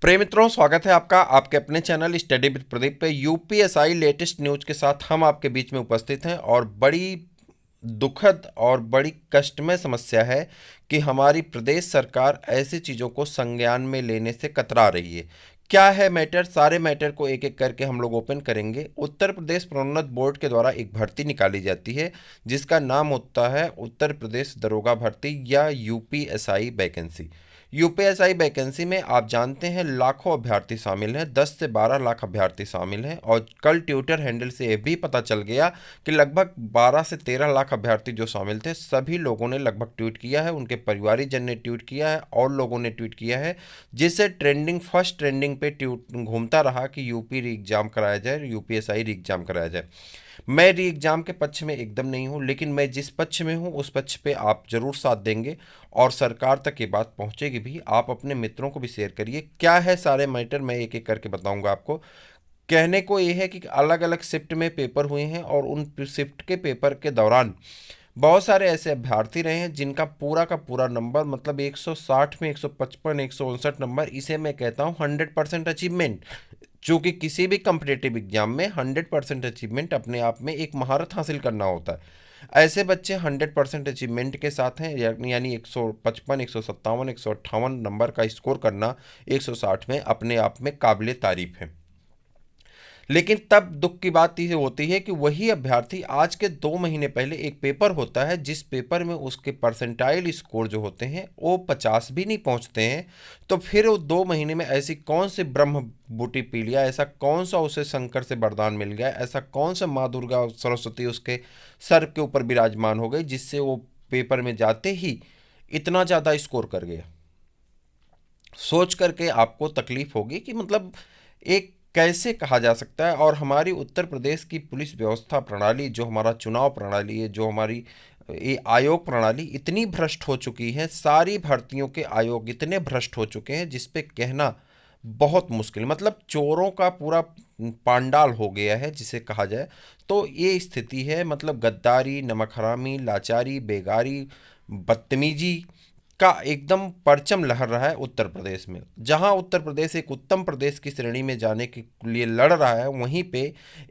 प्रिय मित्रों, स्वागत है आपका आपके अपने चैनल स्टडी विद प्रदीप पे। यूपीएसआई लेटेस्ट न्यूज के साथ हम आपके बीच में उपस्थित हैं और बड़ी दुखद और बड़ी कष्टमय समस्या है कि हमारी प्रदेश सरकार ऐसी चीज़ों को संज्ञान में लेने से कतरा रही है। क्या है मैटर? सारे मैटर को एक एक करके हम लोग ओपन करेंगे। उत्तर प्रदेश प्रोन्नत बोर्ड के द्वारा एक भर्ती निकाली जाती है जिसका नाम होता है उत्तर प्रदेश दरोगा भर्ती या यूपीएसआई वैकेंसी। यूपीएसआई वैकेंसी में आप जानते हैं लाखों अभ्यर्थी शामिल हैं, 10 से 12 लाख अभ्यर्थी शामिल हैं। और कल ट्विटर हैंडल से ये भी पता चल गया कि लगभग 12 से 13 लाख अभ्यर्थी जो शामिल थे सभी लोगों ने लगभग ट्वीट किया है, उनके परिवारजन ने ट्वीट किया है और लोगों ने ट्वीट किया है, जिससे फर्स्ट ट्रेंडिंग पे ट्वीट घूमता रहा कि यूपी री एग्जाम कराया जाए, यूपीएसआई री एग्जाम कराया जाए। मैं री एग्जाम के पक्ष में एकदम नहीं हूँ, लेकिन मैं जिस पक्ष में हूँ उस पक्ष पे आप जरूर साथ देंगे और सरकार तक ये बात पहुँचेगी भी। आप अपने मित्रों को भी शेयर करिए। क्या है सारे मैटर मैं एक एक करके बताऊंगा आपको। कहने को ये है कि अलग अलग शिफ्ट में पेपर हुए हैं और उन शिफ्ट के पेपर के दौरान बहुत सारे ऐसे अभ्यर्थी रहे हैं जिनका पूरा का पूरा नंबर मतलब 160 में 155 159 नंबर, इसे मैं कहता हूँ 100% अचीवमेंट। चूँकि किसी भी कम्पिटेटिव एग्जाम में 100% अचीवमेंट अपने आप में एक महारत हासिल करना होता है। ऐसे बच्चे 100% अचीवमेंट के साथ हैं, यानी 155 157 158 नंबर का स्कोर करना 160 में अपने आप में काबिल तारीफ है। लेकिन तब दुख की बात ये होती है कि वही अभ्यर्थी आज के 2 महीने पहले एक पेपर होता है जिस पेपर में उसके परसेंटाइल स्कोर जो होते हैं वो 50 भी नहीं पहुंचते हैं। तो फिर वो 2 महीने में ऐसी कौन सी ब्रह्म बूटी पी लिया, ऐसा कौन सा उसे शंकर से वरदान मिल गया, ऐसा कौन सा माँ दुर्गा सरस्वती उसके सर के ऊपर विराजमान हो गई जिससे वो पेपर में जाते ही इतना ज़्यादा स्कोर कर गया। सोच करके आपको तकलीफ होगी कि मतलब एक कैसे कहा जा सकता है। और हमारी उत्तर प्रदेश की पुलिस व्यवस्था प्रणाली, जो हमारा चुनाव प्रणाली है, जो हमारी ये आयोग प्रणाली इतनी भ्रष्ट हो चुकी है, सारी भर्तियों के आयोग इतने भ्रष्ट हो चुके हैं जिस पे कहना बहुत मुश्किल, मतलब चोरों का पूरा पांडाल हो गया है जिसे कहा जाए। तो ये स्थिति है, मतलब गद्दारी, नमक हरामी, लाचारी, बेगारी, बदतमीजी का एकदम परचम लहर रहा है उत्तर प्रदेश में। जहां उत्तर प्रदेश एक उत्तम प्रदेश की श्रेणी में जाने के लिए लड़ रहा है, वहीं पे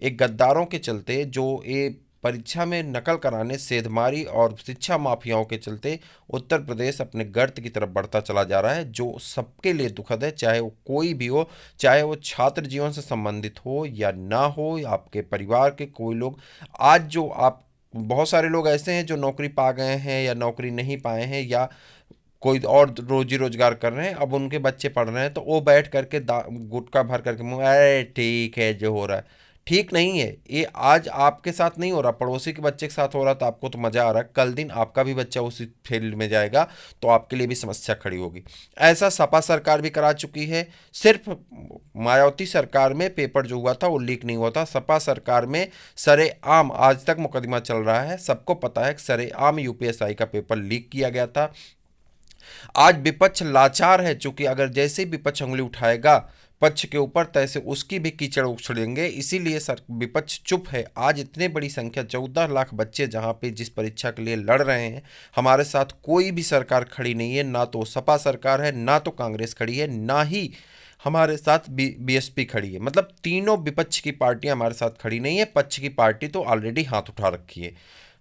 एक गद्दारों के चलते, जो ये परीक्षा में नकल कराने, सेधमारी और शिक्षा माफियाओं के चलते उत्तर प्रदेश अपने गर्त की तरफ बढ़ता चला जा रहा है, जो सबके लिए दुखद है। चाहे वो कोई भी हो, चाहे वो छात्र जीवन से संबंधित हो या ना हो, आपके परिवार के कोई लोग। आज जो आप बहुत सारे लोग ऐसे हैं जो नौकरी पा गए हैं या नौकरी नहीं पाए हैं या कोई और रोजी रोजगार कर रहे हैं, अब उनके बच्चे पढ़ रहे हैं तो वो बैठ करके गुटखा भर करके मुंह, अरे ठीक है जो हो रहा है। ठीक नहीं है ये। आज आपके साथ नहीं हो रहा, पड़ोसी के बच्चे के साथ हो रहा तो आपको तो मज़ा आ रहा है, कल दिन आपका भी बच्चा उसी फील्ड में जाएगा तो आपके लिए भी समस्या खड़ी होगी। ऐसा सपा सरकार भी करा चुकी है। सिर्फ मायावती सरकार में पेपर जो हुआ था वो लीक नहीं हुआ था, सपा सरकार में सरेआम आज तक मुकदमा चल रहा है। सबको पता है कि सरेआम यूपीएसआई का पेपर लीक किया गया था। आज विपक्ष लाचार है, चूंकि अगर जैसे ही विपक्ष उंगली उठाएगा पक्ष के ऊपर तैसे उसकी भी कीचड़ उछलेंगे, इसीलिए सर विपक्ष चुप है। आज इतने बड़ी संख्या 14 लाख बच्चे जहां पे जिस परीक्षा के लिए लड़ रहे हैं, हमारे साथ कोई भी सरकार खड़ी नहीं है, ना तो सपा सरकार है, ना तो कांग्रेस खड़ी है, ना ही हमारे साथ बीएसपी खड़ी है। मतलब तीनों विपक्ष की पार्टियां हमारे साथ खड़ी नहीं है, पक्ष की पार्टी तो ऑलरेडी हाथ उठा रखी है।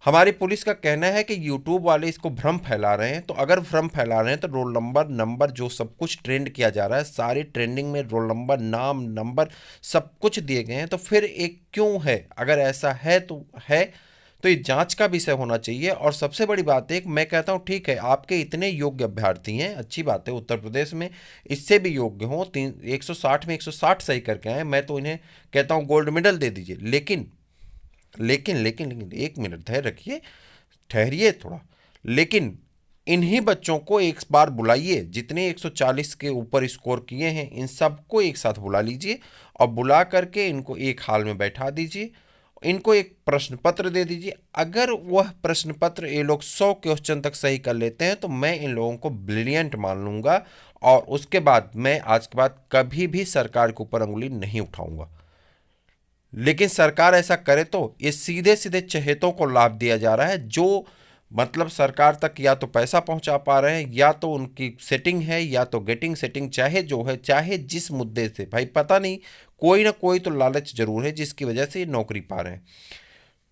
हमारी पुलिस का कहना है कि यूट्यूब वाले इसको भ्रम फैला रहे हैं, तो अगर भ्रम फैला रहे हैं तो रोल नंबर नंबर जो सब कुछ ट्रेंड किया जा रहा है, सारी ट्रेंडिंग में रोल नंबर, नाम, नंबर सब कुछ दिए गए हैं, तो फिर एक क्यों है? अगर ऐसा है तो ये जांच का विषय होना चाहिए। और सबसे बड़ी बात है कि मैं कहता हूँ ठीक है, आपके इतने योग्य अभ्यर्थी हैं, अच्छी बात है, उत्तर प्रदेश में इससे भी योग्य हों, 160 में 160 सही करके आए, मैं तो इन्हें कहता हूँ गोल्ड मेडल दे दीजिए। लेकिन लेकिन लेकिन लेकिन एक मिनट धैर्य रखिए, ठहरिए थोड़ा। लेकिन इन्हीं बच्चों को एक बार बुलाइए, जितने 140 के ऊपर स्कोर किए हैं इन सबको एक साथ बुला लीजिए और बुला करके इनको एक हाल में बैठा दीजिए, इनको एक प्रश्न पत्र दे दीजिए। अगर वह प्रश्न पत्र ये लोग 100 क्वेश्चन तक सही कर लेते हैं तो मैं इन लोगों को ब्रिलियंट मान लूँगा और उसके बाद मैं आज के बाद कभी भी सरकार के ऊपर उंगली नहीं उठाऊंगा। लेकिन सरकार ऐसा करे तो ये सीधे सीधे चहेतों को लाभ दिया जा रहा है, जो मतलब सरकार तक या तो पैसा पहुंचा पा रहे हैं, या तो उनकी सेटिंग है, या तो गेटिंग सेटिंग, चाहे जो है, चाहे जिस मुद्दे से भाई पता नहीं, कोई ना कोई तो लालच जरूर है जिसकी वजह से ये नौकरी पा रहे हैं।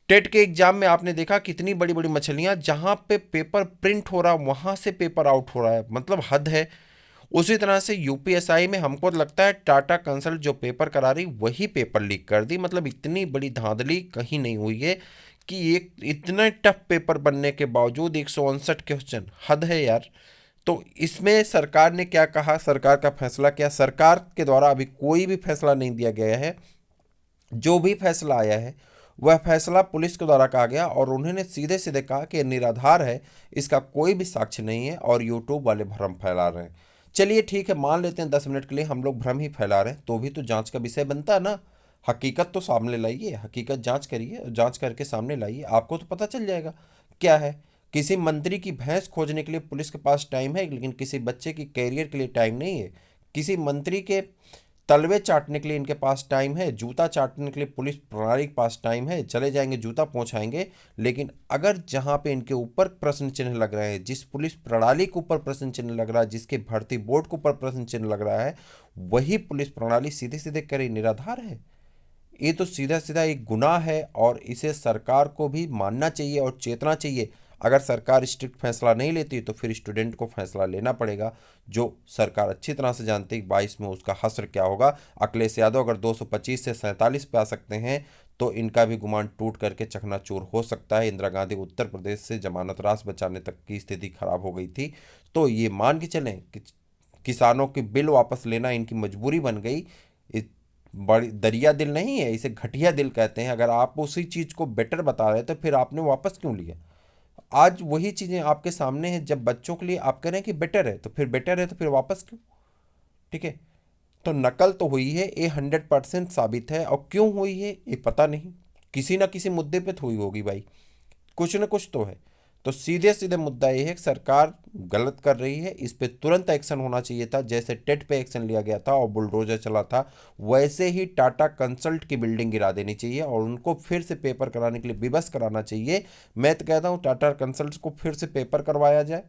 टेट के एग्जाम में आपने देखा कितनी बड़ी बड़ी मछलियां, जहां पे पेपर प्रिंट हो रहा वहां से पेपर आउट हो रहा है, मतलब हद है। उसी तरह से यूपीएसआई में हमको लगता है टाटा कंसल्ट जो पेपर करा रही वही पेपर लीक कर दी, मतलब इतनी बड़ी धांधली कहीं नहीं हुई है कि एक इतना टफ पेपर बनने के बावजूद 159 क्वेश्चन, हद है यार। तो इसमें सरकार ने क्या कहा, सरकार का फैसला क्या, सरकार के द्वारा अभी कोई भी फैसला नहीं दिया गया है। जो भी फैसला आया है वह फैसला पुलिस के द्वारा कहा गया, और उन्होंने सीधे सीधे कहा कि निराधार है, इसका कोई भी साक्ष्य नहीं है, और यूट्यूब वाले भ्रम फैला रहे हैं। चलिए ठीक है, मान लेते हैं 10 मिनट के लिए हम लोग भ्रम ही फैला रहे हैं, तो भी तो जांच का विषय बनता है ना। हकीकत तो सामने लाइए, हकीकत जांच करिए, जांच करके सामने लाइए, आपको तो पता चल जाएगा क्या है। किसी मंत्री की भैंस खोजने के लिए पुलिस के पास टाइम है, लेकिन किसी बच्चे की कैरियर के लिए टाइम नहीं है। किसी मंत्री के तलवे चाटने के लिए इनके पास टाइम है, जूता चाटने के लिए पुलिस प्रणाली के पास टाइम है, चले जाएंगे जूता पहुंचाएंगे। लेकिन अगर जहां पे इनके ऊपर प्रश्न चिन्ह लग रहे हैं, जिस पुलिस प्रणाली के ऊपर प्रश्न चिन्ह लग रहा है, जिसके भर्ती बोर्ड के ऊपर प्रश्न चिन्ह लग रहा है, वही पुलिस प्रणाली सीधे सीधे करे निराधार है। ये तो सीधा सीधा एक गुनाह है, और इसे सरकार को भी मानना चाहिए और चेतना चाहिए। अगर सरकार स्ट्रिक्ट फैसला नहीं लेती तो फिर स्टूडेंट को फैसला लेना पड़ेगा, जो सरकार अच्छी तरह से जानती है 22 में उसका हश्र क्या होगा। अखिलेश यादव अगर 225 से 47 पे आ सकते हैं तो इनका भी गुमान टूट करके चकनाचूर हो सकता है। इंदिरा गांधी उत्तर प्रदेश से जमानत रास बचाने तक की स्थिति खराब हो गई थी, तो ये मान के चलें कि किसानों के बिल वापस लेना इनकी मजबूरी बन गई। बड़ी दरिया दिल नहीं है, इसे घटिया दिल कहते हैं। अगर आप उसी चीज़ को बेटर बता रहे थे तो फिर आपने वापस क्यों लिया। आज वही चीज़ें आपके सामने हैं, जब बच्चों के लिए आप कह रहे हैं कि बेटर है, तो फिर बेटर है तो फिर वापस क्यों। ठीक है, तो नकल तो हुई है, ये 100% साबित है, और क्यों हुई है ये पता नहीं, किसी ना किसी मुद्दे पे तो हुई होगी भाई, कुछ ना कुछ तो है। तो सीधे सीधे मुद्दा ये है कि सरकार गलत कर रही है, इस पे तुरंत एक्शन होना चाहिए था। जैसे टेट पे एक्शन लिया गया था और बुलडोजर चला था, वैसे ही टाटा कंसल्ट की बिल्डिंग गिरा देनी चाहिए और उनको फिर से पेपर कराने के लिए विवश कराना चाहिए। मैं तो कहता हूँ टाटा कंसल्ट को फिर से पेपर करवाया जाए।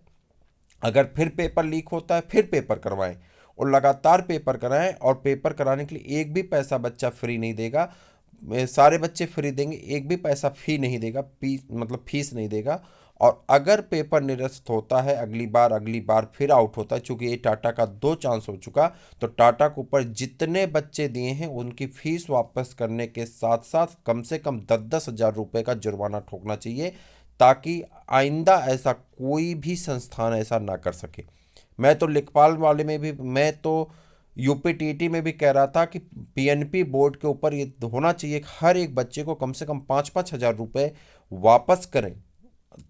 अगर फिर पेपर लीक होता है फिर पेपर करवाएं, और लगातार पेपर कराएं, और पेपर कराने के लिए एक भी पैसा बच्चा फ्री नहीं देगा। सारे बच्चे फ्री देंगे, एक भी पैसा फी नहीं देगा, मतलब फीस नहीं देगा। और अगर पेपर निरस्त होता है, अगली बार फिर आउट होता है, चूंकि ये टाटा का 2 चांस हो चुका, तो टाटा के ऊपर जितने बच्चे दिए हैं उनकी फीस वापस करने के साथ साथ कम से कम 10-10 हज़ार रुपये का जुर्माना ठोकना चाहिए, ताकि आइंदा ऐसा कोई भी संस्थान ऐसा ना कर सके। मैं तो लेखपाल वाले में भी, मैं तो यूपीटीटी में भी कह रहा था कि पीएनपी बोर्ड के ऊपर ये होना चाहिए कि हर एक बच्चे को कम से कम 5-5 हज़ार रुपये वापस करें,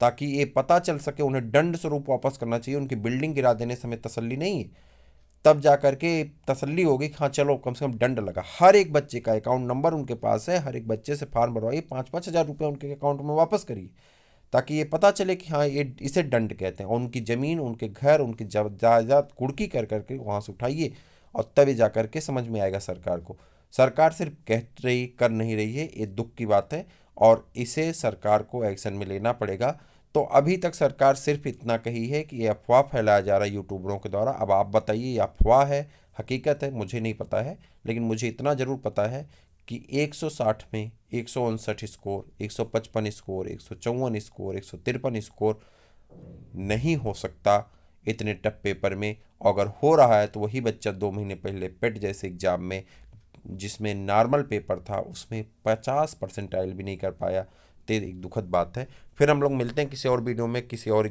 ताकि ये पता चल सके, उन्हें दंड स्वरूप वापस करना चाहिए। उनकी बिल्डिंग गिरा देने से हमें तसल्ली नहीं है, तब जा करके तसल्ली होगी कि हाँ चलो कम से कम दंड लगा। हर एक बच्चे का अकाउंट नंबर उनके पास है, हर एक बच्चे से फॉर्म भरवाइए, 5-5 हज़ार रुपये उनके अकाउंट में वापस करिए, ताकि ये पता चले कि हाँ ये इसे दंड कहते हैं। और उनकी ज़मीन, उनके घर, उनकी जायदाद कुर्की कर करके वहाँ से उठाइए, और तभी जा करके समझ में आएगा सरकार को। सरकार सिर्फ कह रही, कर नहीं रही है, ये दुख की बात है, और इसे सरकार को एक्शन में लेना पड़ेगा। तो अभी तक सरकार सिर्फ इतना कही है कि ये अफवाह फैलाया जा रहा है यूट्यूबरों के द्वारा। अब आप बताइए ये अफवाह है हकीकत है, मुझे नहीं पता है, लेकिन मुझे इतना ज़रूर पता है कि 160 में 159 स्कोर, 155 स्कोर, 154 स्कोर, 153 स्कोर नहीं हो सकता इतने टफ पेपर में। अगर हो रहा है तो वही बच्चा 2 महीने पहले पेट जैसे एग्ज़ाम में, जिसमें नॉर्मल पेपर था, उसमें 50 परसेंटाइल भी नहीं कर पाया। तो एक दुखद बात है। फिर हम लोग मिलते हैं किसी और वीडियो में किसी और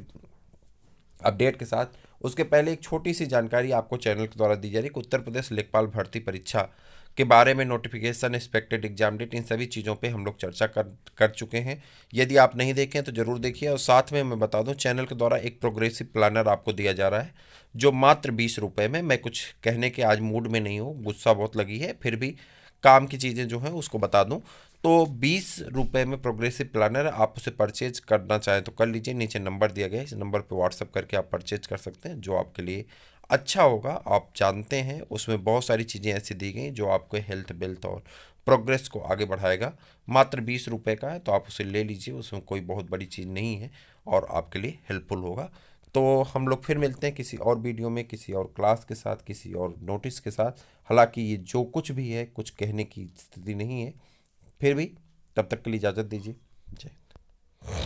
अपडेट के साथ। उसके पहले एक छोटी सी जानकारी आपको चैनल के द्वारा दी जा रही है कि उत्तर प्रदेश लेखपाल भर्ती परीक्षा के बारे में नोटिफिकेशन, एक्सपेक्टेड एग्जाम डेट, इन सभी चीज़ों पे हम लोग चर्चा कर चुके हैं। यदि आप नहीं देखें तो ज़रूर देखिए। और साथ में मैं बता दूं, चैनल के द्वारा एक प्रोग्रेसिव प्लानर आपको दिया जा रहा है, जो मात्र 20 रुपये में, मैं कुछ कहने के आज मूड में नहीं हूँ, गुस्सा बहुत लगी है, फिर भी काम की चीज़ें जो हैं उसको बता दूं, तो 20 रुपये में प्रोग्रेसिव प्लानर, आप उसे परचेज करना चाहें तो कर लीजिए। नीचे नंबर दिया गया है, इस नंबर पे व्हाट्सअप करके आप परचेज कर सकते हैं, जो आपके लिए अच्छा होगा। आप जानते हैं उसमें बहुत सारी चीज़ें ऐसी दी गई जो आपको हेल्थ, वेल्थ और प्रोग्रेस को आगे बढ़ाएगा। मात्र 20 रुपये का है, तो आप उसे ले लीजिए, उसमें कोई बहुत बड़ी चीज़ नहीं है। और आपके लिए हेल्पफुल होगा। तो हम लोग फिर मिलते हैं किसी और वीडियो में, किसी और क्लास के साथ, किसी और नोटिस के साथ। हालांकि ये जो कुछ भी है कुछ कहने की स्थिति नहीं है, फिर भी तब तक के लिए इजाज़त दीजिए। जय।